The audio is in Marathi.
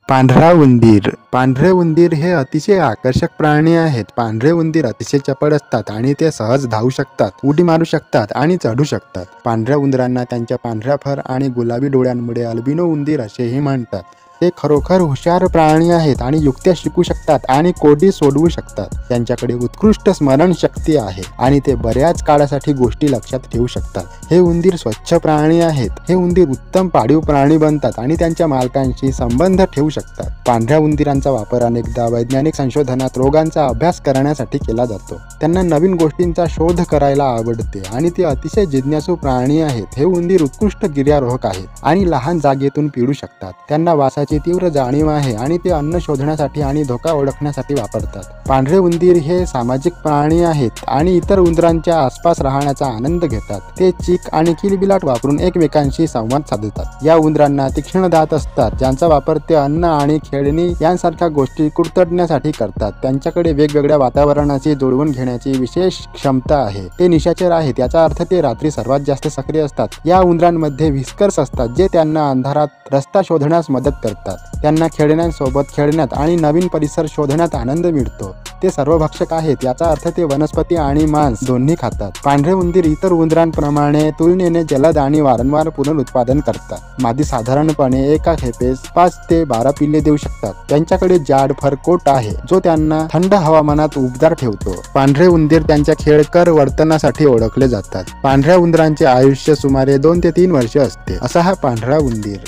पांढरा उंदीर. पांढरे उंदीर हे अतिशय आकर्षक प्राणी आहेत. पांढरे उंदीर अतिशय चपळ असतात आणि ते सहज धावू शकतात, उडी मारू शकतात आणि चढू शकतात. पांढऱ्या उंदरांना त्यांच्या पांढऱ्या फर आणि गुलाबी डोळ्यांमुळे अल्बिनो उंदीर असेही म्हणतात. ते खरोखर हुशार प्राणी आहेत आणि युक्त्या शिकू शकतात आणि कोडी सोडवू शकतात. त्यांच्याकडे उत्कृष्ट स्मरणशक्ती आहे आणि ते बऱ्याच काळासाठी गोष्टी लक्षात ठेवू शकतात. हे उंदीर स्वच्छ प्राणी आहेत. हे उंदीर उत्तम पाळीव प्राणी बनतात आणि त्यांच्या मालकांशी संबंध ठेवू शकतात. पांढऱ्या उंदीरांचा वापर अनेकदा वैज्ञानिक संशोधनात रोगांचा अभ्यास करण्यासाठी केला जातो. त्यांना नवीन गोष्टींचा शोध करायला आवडते आणि ते अतिशय जिज्ञासू प्राणी आहेत. हे उंदीर उत्कृष्ट गिर्यारोहक आहेत आणि लहान जागेतून पिळू शकतात. त्यांना वासाची तीव्र जाणीव आहे आणि ते अन्न शोधण्यासाठी आणि धोका ओळखण्यासाठी वापरतात. पांढरे उंदीर हे सामाजिक प्राणी आहेत आणि इतर उंदरांच्या आसपास राहण्याचा आनंद घेतात. ते चीक आणि किलबिलाट वापरून एकमेकांशी संवाद साधतात. या उंदरांना तीक्ष्ण दात असतात, ज्यांचा वापर ते अन्न आणि खेळणी यांसारख्या गोष्टी कुरतडण्यासाठी करतात. त्यांच्याकडे वेगवेगळ्या वातावरणाशी जुळवून घेण्याची विशेष क्षमता आहे. ते निशाचर आहेत, याचा अर्थ ते रात्री सर्वात जास्त सक्रिय असतात. या उंदरांमध्ये व्हिस्कर्स असतात, जे त्यांना अंधारात रस्ता शोधण्यास मदत करतात. त्यांना खेळण्यांसोबत खेळण्यात आणि नवीन परिसर शोधण्यात आनंद मिळतो. ते सर्वभक्षक आहेत, याचा अर्थ ते वनस्पती आणि मांस दोन्ही खातात. पांढरे उंदीर इतर उंदरांप्रमाणे तुलनेने जलद आणि वारंवार पुनरुत्पादन करतात. मादी साधारणपणे एका खेपेस 5 ते 12 पिल्ले देऊ शकतात. त्यांच्याकडे जाड फर कोट आहे, जो त्यांना थंड हवामानात उबदार ठेवतो. पांढरे उंदीर त्यांच्या खेळकर वर्तनासाठी ओळखले जातात. पांढऱ्या उंदरांचे आयुष्य सुमारे 2 ते 3 वर्षे असते. असा हा पांढरा उंदीर.